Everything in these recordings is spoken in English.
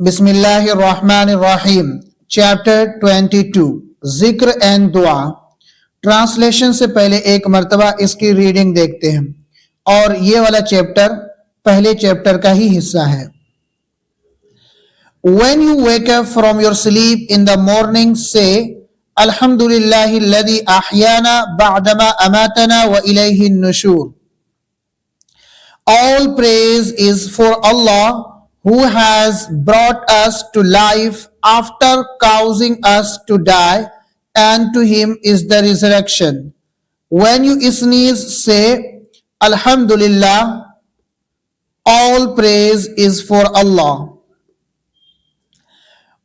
بسم اللہ الرحمن الرحیم چیپٹر 22 ذکر اینڈ دعا. ٹرانسلیشن سے پہلے ایک مرتبہ اس کی ریڈنگ دیکھتے ہیں اور یہ والا چیپٹر پہلے چیپٹر کا ہی حصہ ہے. When you wake up from your sleep in the morning, say Alhamdulillahi alladhi ahyana ba'dama amatana wa ilayhi nushur. All praise is for Allah who has brought us to life after causing us to die, and to him is the resurrection. When you sneeze, say Alhamdulillah. All praise is for Allah.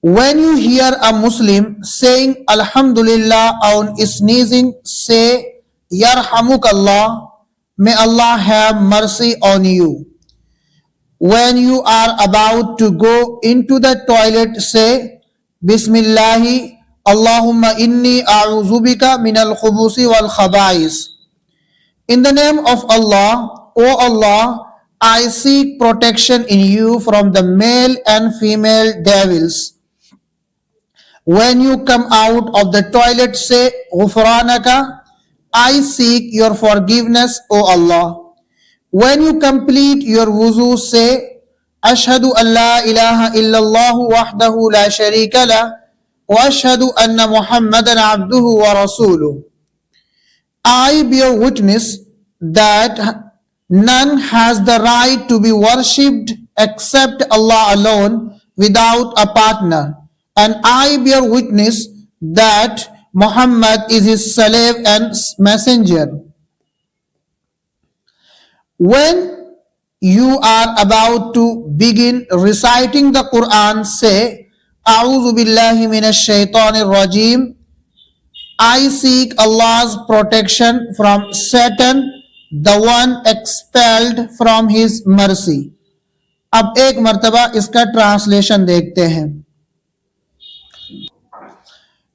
When you hear a Muslim saying Alhamdulillah on sneezing, say Yarhamukallah. May Allah have mercy on you. When you are about to go into the toilet, say Bismillahi Allahumma inni a'udhubika minal khubusi wal khaba'is. In the name of Allah, O Allah, I seek protection in you from the male and female devils. When you come out of the toilet, say Ghufranaka. I seek your forgiveness, O Allah. When you complete your wuzu, say Ashhadu an la ilaha illallah wahdahu la sharika lah wa ashhadu anna Muhammadan abduhu wa rasuluh. I bear witness that none has the right to be worshipped except Allah alone without a partner, and I bear witness that Muhammad is his slave and messenger. When you are about to begin reciting the Quran, say A'udhu billahi minash shaitanir rajim. I seek Allah's protection from Satan, the one expelled from his mercy. اب ایک مرتبہ اس کا translation دیکھتے ہیں.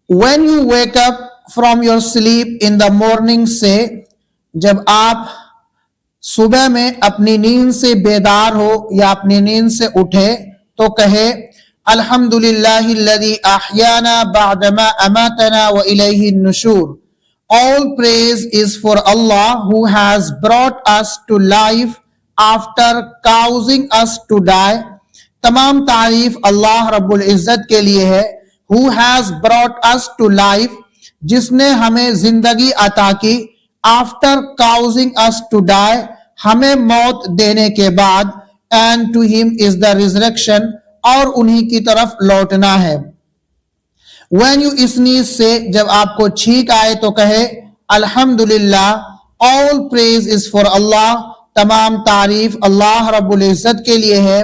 When you wake up from your sleep in the morning, say جب آپ صبح میں اپنی نیند سے بیدار ہو یا اپنی نیند سے اٹھے تو کہے الحمدللہ الذی احیانا بعدما اماتنا و الیہ النشور. All praise is for Allah who has brought us to life after causing us to die. تمام تعریف اللہ رب العزت کے لیے ہے. Who has brought us to life, جس نے ہمیں زندگی عطا کی. After causing us to die, ہمیں موت دینے کے بعد. And to him is the resurrection, اور انہی کی طرف لوٹنا ہے. When you sneeze, say جب آپ کو چھینک آئے تو کہے الحمدللہ. All praise is for Allah. تمام تعریف اللہ رب العزت کے لیے ہے.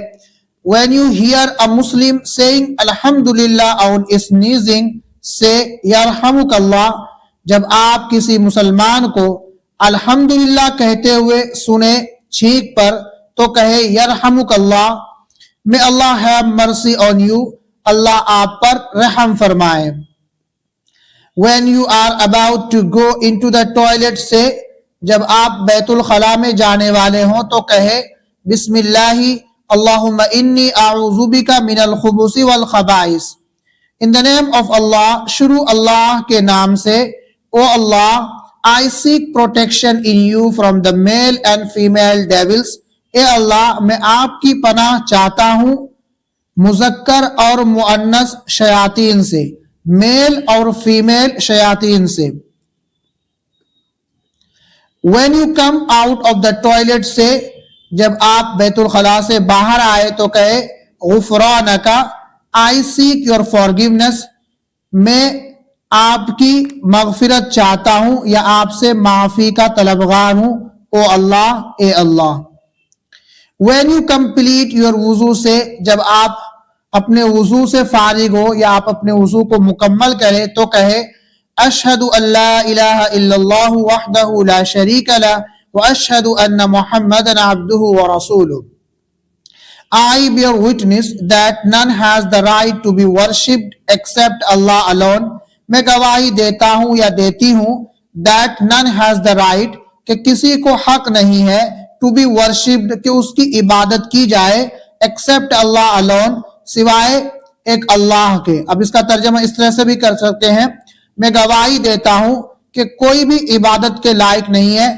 When you hear a Muslim saying Alhamdulillah on sneezing, say Yarhamukallah. جب آپ کسی مسلمان کو الحمدللہ کہتے ہوئے سنیں چھینک پر تو کہے Yarhamukallah. May Allah have mercy on you. اللہ آپ پر رحم فرمائے. When you are about to go into the toilet, say جب آپ بیت الخلاء میں جانے والے ہوں تو کہے بسم اللہ اللہم انی اعوذ بک من الخبث والخبائث. In the name of Allah, شروع اللہ کے نام سے. O Allah, I seek protection in you from the male and female devils. اے اللہ میں آپ کی پناہ چاہتا ہوں مذکر اور مؤنث شیاطین سے, میل اور فیمیل شیاطین سے. When you come out of the toilet, say جب آپ بیت الخلاء سے باہر آئے تو کہے غفرانکا. I seek your forgiveness. میں آپ کی مغفرت چاہتا ہوں یا آپ سے معافی کا طلبگار ہوں. او اللہ, اے اللہ. When you complete your wuzu, سے جب آپ اپنے وضو سے فارغ ہو یا آپ اپنے وضو کو مکمل کرے تو کہے اشہد ان لا الہ الا اللہ وحدہ لا شریک لہ واشہد ان محمدًا عبدہ ورسولہ. I bear witness that none has the right to be worshipped except Allah alone. میں گواہی دیتا ہوں یا دیتی ہوں that none has the right, کہ کسی کو حق نہیں ہے to be worshipped, کہ اس کی عبادت کی جائے except Allah alone, سوائے ایک اللہ کے. اب اس کا ترجمہ اس طرح سے بھی کر سکتے ہیں, میں گواہی دیتا ہوں کہ کوئی بھی عبادت کے لائق نہیں ہے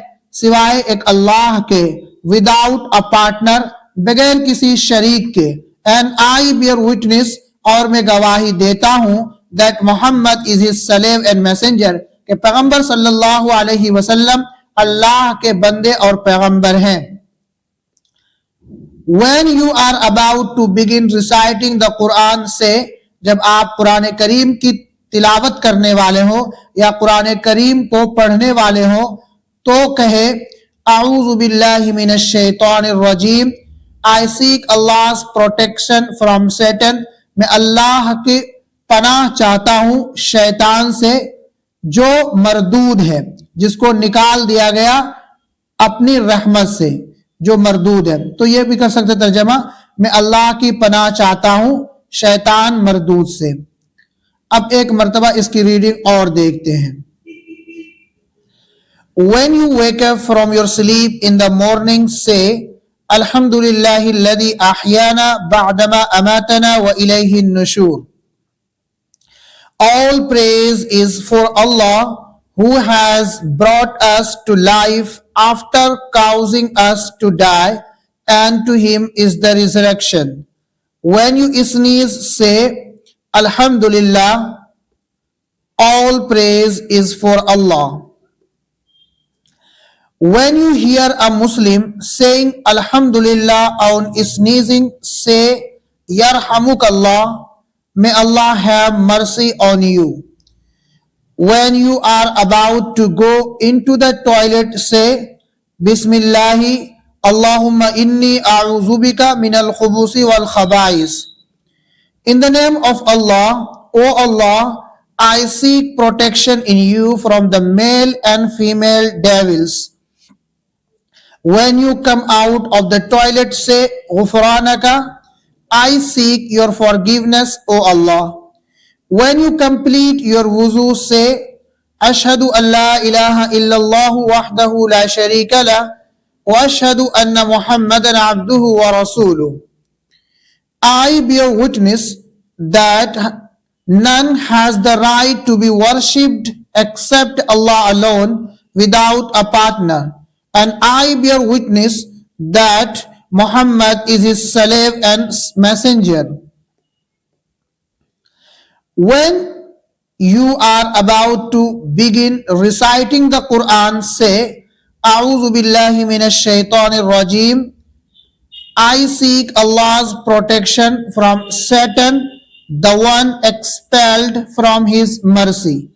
سوائے ایک اللہ کے, وداؤٹ اے پارٹنر, بغیر کسی شریک کے. اینڈ آئی بیئر وٹنس, اور میں گواہی دیتا ہوں, that Muhammad is his slave and messenger, کہ پیغمبر صلی اللہ علیہ وسلم اللہ کے بندے اور پیغمبر ہیں. When you are about to begin reciting the Quran, say, جب آپ قرآن کریم کی تلاوت کرنے والے ہو یا قرآن کریم کو پڑھنے والے ہو تو کہے اعوذ باللہ من الشیطان الرجیم, I seek Allah's protection from Satan, میں اللہ کی پناہ چاہتا ہوں شیطان سے جو مردود ہے, جس کو نکال دیا گیا اپنی رحمت سے, جو مردود ہے. تو یہ بھی کر سکتے ترجمہ, میں اللہ کی پناہ چاہتا ہوں شیطان مردود سے. اب ایک مرتبہ اس کی ریڈنگ اور دیکھتے ہیں. When you wake up from your sleep in the morning, say Alhamdulillahi alladhi ahyana ba'dama amatana wa ilayhi an-nushur. All praise is for Allah who has brought us to life after causing us to die, and to him is the resurrection. When you sneeze, say Alhamdulillah, all praise is for Allah. When you hear a Muslim saying Alhamdulillah on sneezing, say Yarhamukallah, may Allah have mercy on you. When you are about to go into the toilet, say Bismillahi Allahumma inni a'udhu bika minal khubusi wal khaba'is. In the name of Allah, O Allah, I seek protection in you from the male and female devils. When you come out of the toilet, say Ghufranaka, I seek your forgiveness, O Allah. When you complete your wuzu, say Ashhadu an la ilaha illallah wahdahu la sharika lah wa ashhadu anna Muhammadan abduhu wa rasuluh. I bear witness that none has the right to be worshipped except Allah alone without a partner, and I bear witness that Muhammad is his slave and messenger. When you are about to begin reciting the Quran, say A'udhu billahi minash shaitanir rajim, I seek Allah's protection from Satan, the one expelled from his mercy.